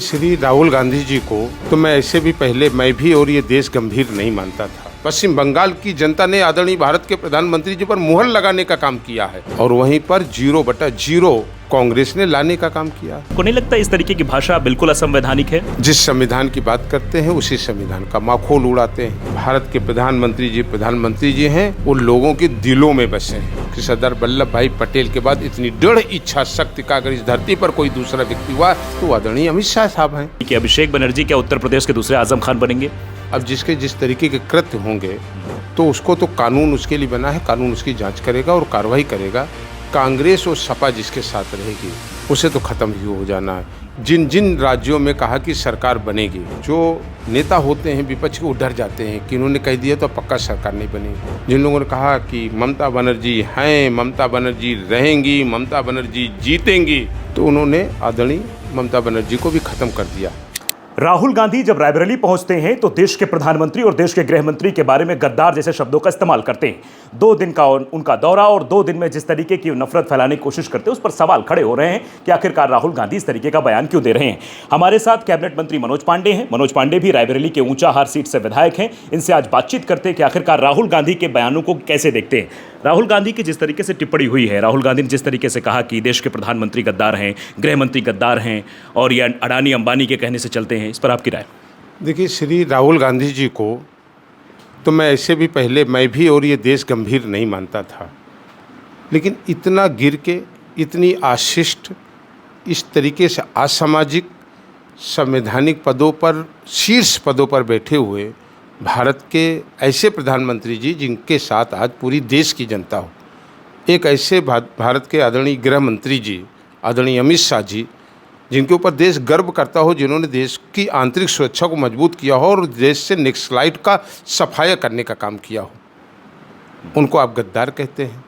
श्री राहुल गांधी जी को तो मैं ऐसे भी पहले मैं भी और ये देश गंभीर नहीं मानता था। पश्चिम बंगाल की जनता ने आदरणीय भारत के प्रधानमंत्री जी पर मुहर लगाने का काम किया है और वहीं पर 0/0 कांग्रेस ने लाने का काम किया। को नहीं लगता इस तरीके की भाषा बिल्कुल असंवैधानिक है? जिस संविधान की बात करते हैं उसी संविधान का माखोल उड़ाते हैं। भारत के प्रधानमंत्री जी हैं, वो लोगों के दिलों में बसे हैं कि सरदार वल्लभ भाई पटेल के बाद इतनी दृढ़ इच्छा शक्ति का अगर इस धरती पर कोई दूसरा व्यक्ति हुआ तो आदरणीय अमित शाह साहब हैं। कि अभिषेक बनर्जी क्या उत्तर प्रदेश के दूसरे आजम खान बनेंगे? अब जिसके जिस तरीके के कृत्य होंगे तो उसको तो कानून उसके लिए बना है, कानून उसकी जांच करेगा और कार्रवाई करेगा। कांग्रेस और सपा जिसके साथ रहेगी उसे तो खत्म ही हो जाना है। जिन जिन राज्यों में कहा कि सरकार बनेगी, जो नेता होते हैं विपक्ष के वो डर जाते हैं कि इन्होंने कह दिया तो पक्का सरकार नहीं बनेगी। जिन लोगों ने कहा कि ममता बनर्जी हैं, ममता बनर्जी रहेंगी, ममता बनर्जी जीतेंगी, तो उन्होंने आदरणीय ममता बनर्जी को भी खत्म कर दिया। राहुल गांधी जब रायबरेली पहुंचते हैं तो देश के प्रधानमंत्री और देश के गृह मंत्री के बारे में गद्दार जैसे शब्दों का इस्तेमाल करते हैं। 2 दिन का उनका दौरा और 2 दिन में जिस तरीके की नफरत फैलाने की कोशिश करते हैं उस पर सवाल खड़े हो रहे हैं कि आखिरकार राहुल गांधी इस तरीके का बयान क्यों दे रहे हैं। हमारे साथ कैबिनेट मंत्री मनोज पांडे हैं। मनोज पांडे भी रायबरेली के ऊंचाहार सीट से विधायक हैं। इनसे आज बातचीत करते हैं कि आखिरकार राहुल गांधी के बयानों को कैसे देखते हैं। राहुल गांधी की जिस तरीके से टिप्पणी हुई है, राहुल गांधी ने जिस तरीके से कहा कि देश के प्रधानमंत्री गद्दार हैं, गृह मंत्री गद्दार हैं और ये अडानी अंबानी के कहने से चलते हैं, इस पर आपकी राय? देखिए, श्री राहुल गांधी जी को तो मैं ऐसे भी पहले मैं भी और ये देश गंभीर नहीं मानता था, लेकिन इतना गिर के इतनी आशिष्ट इस तरीके से असामाजिक संवैधानिक पदों पर शीर्ष पदों पर बैठे हुए भारत के ऐसे प्रधानमंत्री जी जिनके साथ आज पूरी देश की जनता हो, एक ऐसे भारत के आदरणीय गृह मंत्री जी आदरणीय अमित शाह जी जिनके ऊपर देश गर्व करता हो, जिन्होंने देश की आंतरिक सुरक्षा को मजबूत किया हो और देश से नक्सलाइट का सफाया करने का काम किया हो, उनको आप गद्दार कहते हैं।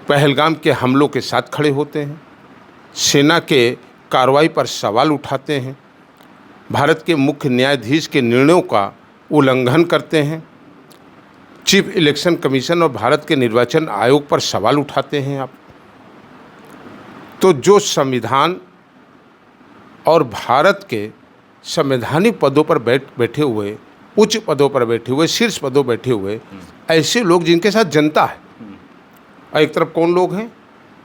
पहलगाम के हमलों के साथ खड़े होते हैं, सेना के कार्रवाई पर सवाल उठाते हैं, भारत के मुख्य न्यायाधीश के निर्णयों का उल्लंघन करते हैं, चीफ इलेक्शन कमीशन और भारत के निर्वाचन आयोग पर सवाल उठाते हैं आप। तो जो संविधान और भारत के संवैधानिक पदों पर बैठे हुए, उच्च पदों पर बैठे हुए, शीर्ष पदों पर बैठे हुए ऐसे लोग जिनके साथ जनता है, और एक तरफ कौन लोग हैं?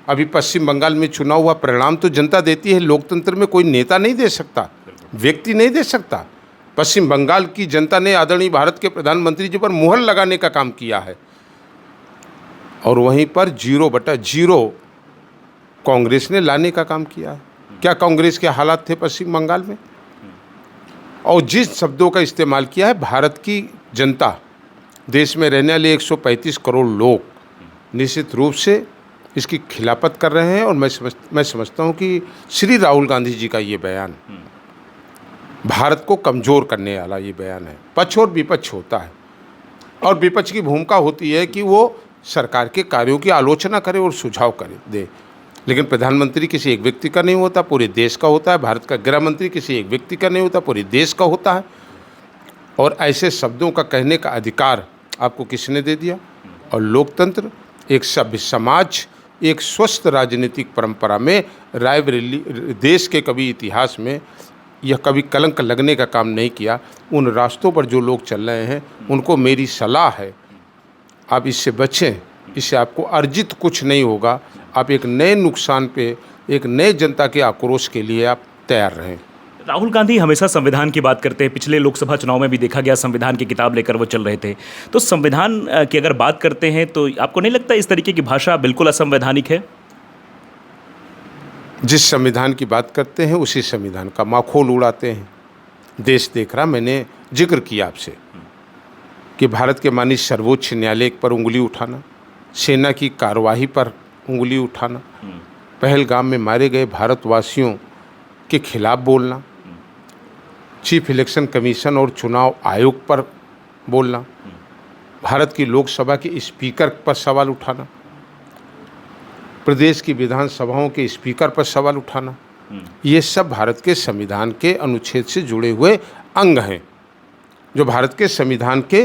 अभी पश्चिम बंगाल में चुनाव हुआ, परिणाम तो जनता देती है। लोकतंत्र में कोई नेता नहीं दे सकता, व्यक्ति नहीं दे सकता। पश्चिम बंगाल की जनता ने आदरणीय भारत के प्रधानमंत्री जी पर मुहर लगाने का काम किया है और वहीं पर 0/0 कांग्रेस ने लाने का काम किया है। क्या कांग्रेस के हालात थे पश्चिम बंगाल में? और जिस शब्दों का इस्तेमाल किया है, भारत की जनता, देश में रहने वाले 135 करोड़ लोग निश्चित रूप से इसकी खिलाफत कर रहे हैं और मैं समझता हूं कि श्री राहुल गांधी जी का ये बयान भारत को कमज़ोर करने वाला ये बयान है। पक्ष और विपक्ष होता है और विपक्ष की भूमिका होती है कि वो सरकार के कार्यों की आलोचना करे और सुझाव दे, लेकिन प्रधानमंत्री किसी एक व्यक्ति का नहीं होता, पूरे देश का होता है। भारत का गृह मंत्री किसी एक व्यक्ति का नहीं होता, पूरे देश का होता है। और ऐसे शब्दों का कहने का अधिकार आपको किसने दे दिया? और लोकतंत्र, एक सभ्य समाज, एक स्वस्थ राजनीतिक परंपरा में रायबरेली देश के कभी इतिहास में यह कभी कलंक लगने का काम नहीं किया। उन रास्तों पर जो लोग चल रहे हैं उनको मेरी सलाह है, आप इससे बचें। इससे आपको अर्जित कुछ नहीं होगा। आप एक नए नुकसान पे, एक नए जनता के आक्रोश के लिए आप तैयार रहें। राहुल गांधी हमेशा संविधान की बात करते हैं। पिछले लोकसभा चुनाव में भी देखा गया, संविधान की किताब लेकर वो चल रहे थे। तो संविधान की अगर बात करते हैं तो आपको नहीं लगता इस तरीके की भाषा बिल्कुल असंवैधानिक है? जिस संविधान की बात करते हैं उसी संविधान का माखोल उड़ाते हैं। देश देख रहा, मैंने जिक्र किया आपसे कि भारत के माननीय सर्वोच्च न्यायालय पर उंगली उठाना, सेना की कार्यवाही पर उंगली उठाना, पहलगाम में मारे गए भारतवासियों के खिलाफ बोलना, चीफ इलेक्शन कमीशन और चुनाव आयोग पर बोलना, भारत की लोकसभा के स्पीकर पर सवाल उठाना, प्रदेश की विधानसभाओं के स्पीकर पर सवाल उठाना, ये सब भारत के संविधान के अनुच्छेद से जुड़े हुए अंग हैं, जो भारत के संविधान के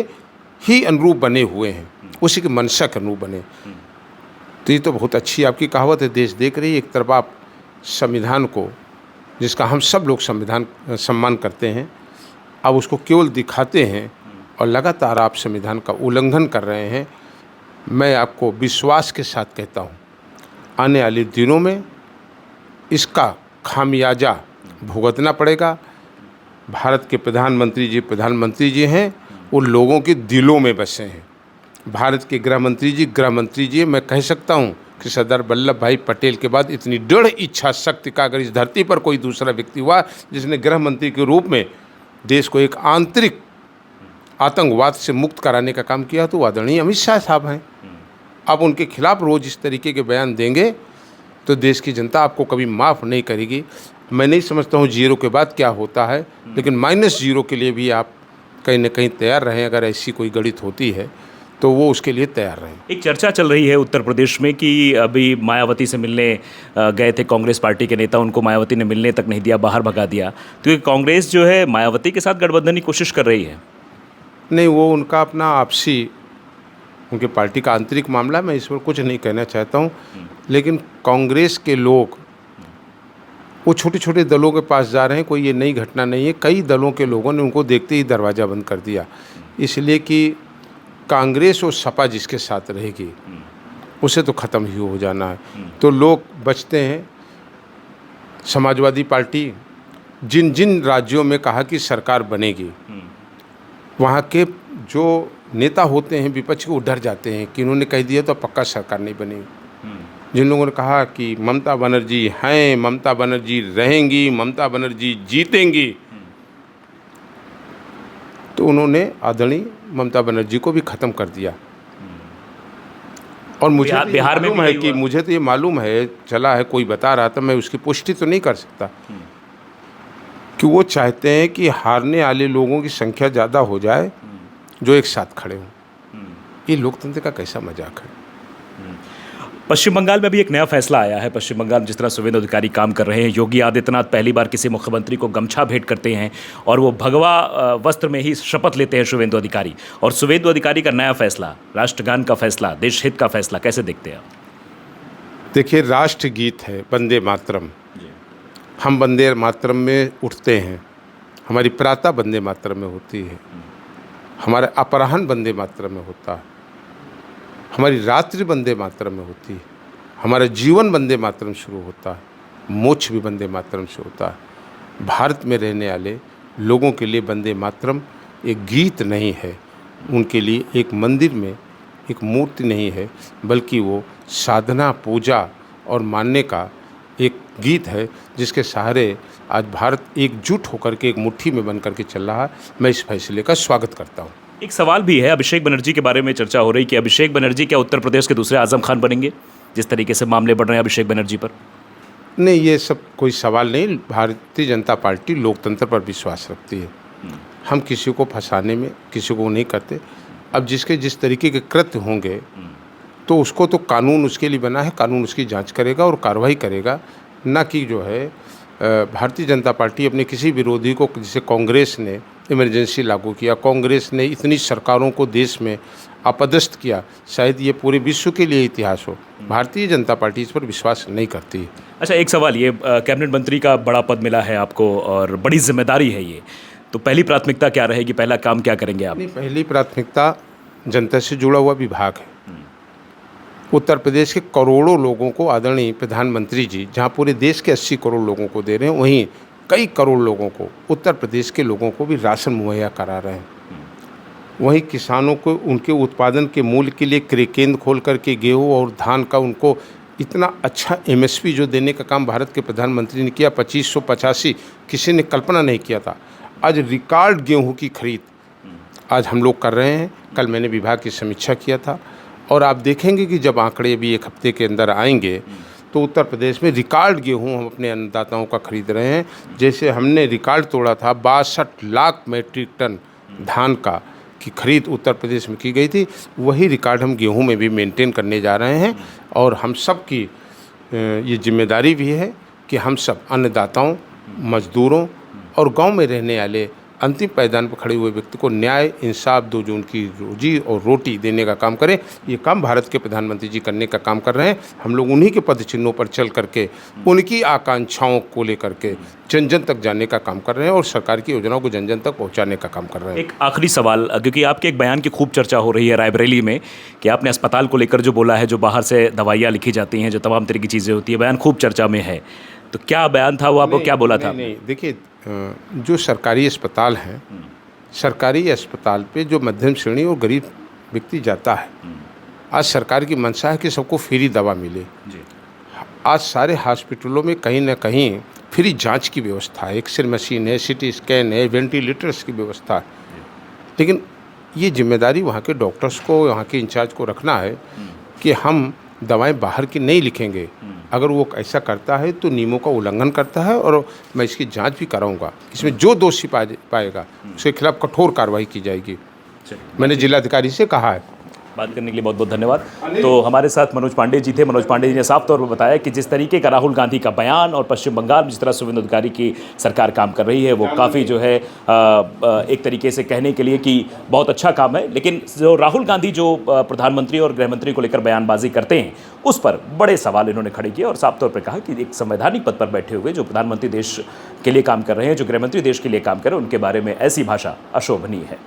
ही अनुरूप बने हुए हैं, उसी के मंशा के अनुरूप बने। तो ये तो बहुत अच्छी आपकी कहावत है, देश देख रही है। एक तरफ आप संविधान को जिसका हम सब लोग सम्मान करते हैं, अब उसको केवल दिखाते हैं और लगातार आप संविधान का उल्लंघन कर रहे हैं। मैं आपको विश्वास के साथ कहता हूँ, आने वाले दिनों में इसका खामियाजा भुगतना पड़ेगा। भारत के प्रधानमंत्री जी हैं, वो लोगों के दिलों में बसे हैं। भारत के गृह मंत्री जी मैं कह सकता हूँ कि सरदार वल्लभ भाई पटेल के बाद इतनी दृढ़ इच्छा शक्ति का अगर इस धरती पर कोई दूसरा व्यक्ति हुआ जिसने गृह मंत्री के रूप में देश को एक आंतरिक आतंकवाद से मुक्त कराने का काम किया तो आदरणीय अमित शाह साहब हैं। आप उनके खिलाफ रोज़ इस तरीके के बयान देंगे तो देश की जनता आपको कभी माफ़ नहीं करेगी। मैं नहीं समझता हूँ जीरो के बाद क्या होता है, लेकिन -0 के लिए भी आप कहीं ना कहीं तैयार रहें। अगर ऐसी कोई गणित होती है तो वो उसके लिए तैयार रहें। एक चर्चा चल रही है उत्तर प्रदेश में कि अभी मायावती से मिलने गए थे कांग्रेस पार्टी के नेता, उनको मायावती ने मिलने तक नहीं दिया, बाहर भगा दिया। तो ये कांग्रेस जो है मायावती के साथ गठबंधन की कोशिश कर रही है। नहीं, वो उनका अपना आपसी, उनके पार्टी का आंतरिक मामला, मैं इस पर कुछ नहीं कहना चाहता हूँ। लेकिन कांग्रेस के लोग वो छोटे छोटे दलों के पास जा रहे हैं, कोई ये नई घटना नहीं है। कई दलों के लोगों ने उनको देखते ही दरवाज़ा बंद कर दिया, इसलिए कि कांग्रेस और सपा जिसके साथ रहेगी उसे तो ख़त्म ही हो जाना है। तो लोग बचते हैं। समाजवादी पार्टी जिन जिन राज्यों में कहा कि सरकार बनेगी, वहाँ के जो नेता होते हैं विपक्ष के, वो डर जाते हैं कि इन्होंने कह दिया तो पक्का सरकार नहीं बनेगी। जिन लोगों ने कहा कि ममता बनर्जी हैं, ममता बनर्जी रहेंगी, ममता बनर्जी जीतेंगी, तो उन्होंने आदरणीय ममता बनर्जी को भी ख़त्म कर दिया। और मुझे बिहार में मालूम है कि मुझे तो ये मालूम है, चला है, कोई बता रहा था, मैं उसकी पुष्टि तो नहीं कर सकता, कि वो चाहते हैं कि हारने वाले लोगों की संख्या ज़्यादा हो जाए जो एक साथ खड़े हों। ये लोकतंत्र का कैसा मजाक है। पश्चिम बंगाल में भी एक नया फैसला आया है। पश्चिम बंगाल में जिस तरह शुवेंदु अधिकारी काम कर रहे हैं, योगी आदित्यनाथ पहली बार किसी मुख्यमंत्री को गमछा भेंट करते हैं और वो भगवा वस्त्र में ही शपथ लेते हैं शुवेंदु अधिकारी। और शुवेंदु अधिकारी का नया फैसला, राष्ट्रगान का फैसला, देश हित का फैसला, कैसे देखते हैं आप? देखिए, राष्ट्रगीत है वंदे मातरम। हम वंदे मातरम में उठते हैं, हमारी प्रातः वंदे मातरम में होती है, हमारे अपराह्न वंदे मातरम में होता है, हमारी रात्रि वंदे मातरम में होती है, हमारा जीवन वंदे मातरम शुरू होता है, मोक्ष भी वंदे मातरम से होता है। भारत में रहने वाले लोगों के लिए वंदे मातरम एक गीत नहीं है, उनके लिए एक मंदिर में एक मूर्ति नहीं है, बल्कि वो साधना, पूजा और मानने का एक गीत है, जिसके सहारे आज भारत एकजुट होकर के एक मुट्ठी में बन करके चल रहा है। मैं इस फैसले का स्वागत करता हूँ। एक सवाल भी है, अभिषेक बनर्जी के बारे में चर्चा हो रही कि अभिषेक बनर्जी क्या उत्तर प्रदेश के दूसरे आजम खान बनेंगे, जिस तरीके से मामले बढ़ रहे हैं अभिषेक बनर्जी पर? नहीं, ये सब कोई सवाल नहीं। भारतीय जनता पार्टी लोकतंत्र पर विश्वास रखती है। हम किसी को फंसाने में किसी को नहीं करते। अब जिसके जिस तरीके के कृत्य होंगे तो उसको तो कानून उसके लिए बना है, कानून उसकी जांच करेगा और कार्रवाई करेगा, ना कि जो है भारतीय जनता पार्टी अपने किसी विरोधी को, जैसे कांग्रेस ने इमरजेंसी लागू किया, कांग्रेस ने इतनी सरकारों को देश में अपदस्थ किया, शायद ये पूरे विश्व के लिए इतिहास हो। भारतीय जनता पार्टी इस पर विश्वास नहीं करती है। अच्छा, एक सवाल, ये कैबिनेट मंत्री का बड़ा पद मिला है आपको और बड़ी जिम्मेदारी है ये, तो पहली प्राथमिकता क्या रहेगी, पहला काम क्या करेंगे आप? पहली प्राथमिकता जनता से जुड़ा हुआ विभाग है। उत्तर प्रदेश के करोड़ों लोगों को आदरणीय प्रधानमंत्री जी जहां पूरे देश के 80 करोड़ लोगों को दे रहे हैं, वहीं कई करोड़ लोगों को, उत्तर प्रदेश के लोगों को भी राशन मुहैया करा रहे हैं। वहीं किसानों को उनके उत्पादन के मूल्य के लिए क्रय केंद्र खोल करके गेहूं और धान का उनको इतना अच्छा MSP जो देने का काम भारत के प्रधानमंत्री ने किया, 2585, किसी ने कल्पना नहीं किया था। आज रिकॉर्ड गेहूँ की खरीद आज हम लोग कर रहे हैं। कल मैंने विभाग की समीक्षा किया था और आप देखेंगे कि जब आंकड़े भी एक हफ्ते के अंदर आएंगे तो उत्तर प्रदेश में रिकॉर्ड गेहूं हम अपने अन्नदाताओं का खरीद रहे हैं। जैसे हमने रिकॉर्ड तोड़ा था, 62 लाख मैट्रिक टन धान का की खरीद उत्तर प्रदेश में की गई थी, वही रिकॉर्ड हम गेहूं में भी मेंटेन करने जा रहे हैं। और हम सब की ये जिम्मेदारी भी है कि हम सब अन्नदाताओं, मजदूरों और गांव में रहने वाले अंतिम पायदान पर खड़े हुए व्यक्ति को न्याय इंसाफ दो, जो उनकी रोजी और रोटी देने का काम करें। ये काम भारत के प्रधानमंत्री जी करने का काम कर रहे हैं। हम लोग उन्हीं के पद चिन्हों पर चल करके उनकी आकांक्षाओं को लेकर के जन जन तक जाने का काम कर रहे हैं और सरकार की योजनाओं को जन जन तक पहुंचाने का काम कर रहे हैं। एक आखिरी सवाल, क्योंकि आपके एक बयान की खूब चर्चा हो रही है रायबरेली में कि आपने अस्पताल को लेकर जो बोला है, जो बाहर से दवाइयाँ लिखी जाती हैं, जो तमाम तरह की चीज़ें होती है, बयान खूब चर्चा में है। तो क्या बयान था वो, आपको क्या बोला था? नहीं, देखिए, जो सरकारी अस्पताल हैं, सरकारी अस्पताल पे जो मध्यम श्रेणी और गरीब व्यक्ति जाता है, आज सरकार की मंशा है कि सबको फ्री दवा मिले। जी। आज सारे हॉस्पिटलों में कहीं ना कहीं फ्री जांच की व्यवस्था है, एक्सरे मशीन है, सीटी स्कैन है, वेंटिलेटर्स की व्यवस्था है। लेकिन ये जिम्मेदारी वहाँ के डॉक्टर्स को, वहाँ के इंचार्ज को रखना है कि हम दवाएं बाहर की नहीं लिखेंगे। अगर वो ऐसा करता है तो नियमों का उल्लंघन करता है और मैं इसकी जांच भी कराऊंगा। इसमें जो दोषी पाएगा उसके खिलाफ कठोर कार्रवाई की जाएगी। मैंने जिलाधिकारी से कहा है। बात करने के लिए बहुत बहुत धन्यवाद। तो हमारे साथ मनोज पांडे जी थे। मनोज पांडे जी ने साफ तौर पर बताया कि जिस तरीके का राहुल गांधी का बयान और पश्चिम बंगाल में जिस तरह शुभेंदु अधिकारी की सरकार काम कर रही है, वो काफ़ी जो है एक तरीके से कहने के लिए कि बहुत अच्छा काम है। लेकिन जो राहुल गांधी जो प्रधानमंत्री और गृहमंत्री को लेकर बयानबाजी करते हैं, उस पर बड़े सवाल इन्होंने खड़े किए और साफ तौर पर कहा कि एक संवैधानिक पद पर बैठे हुए जो प्रधानमंत्री देश के लिए काम कर रहे हैं, जो गृहमंत्री देश के लिए काम कर रहे हैं, उनके बारे में ऐसी भाषा अशोभनीय है।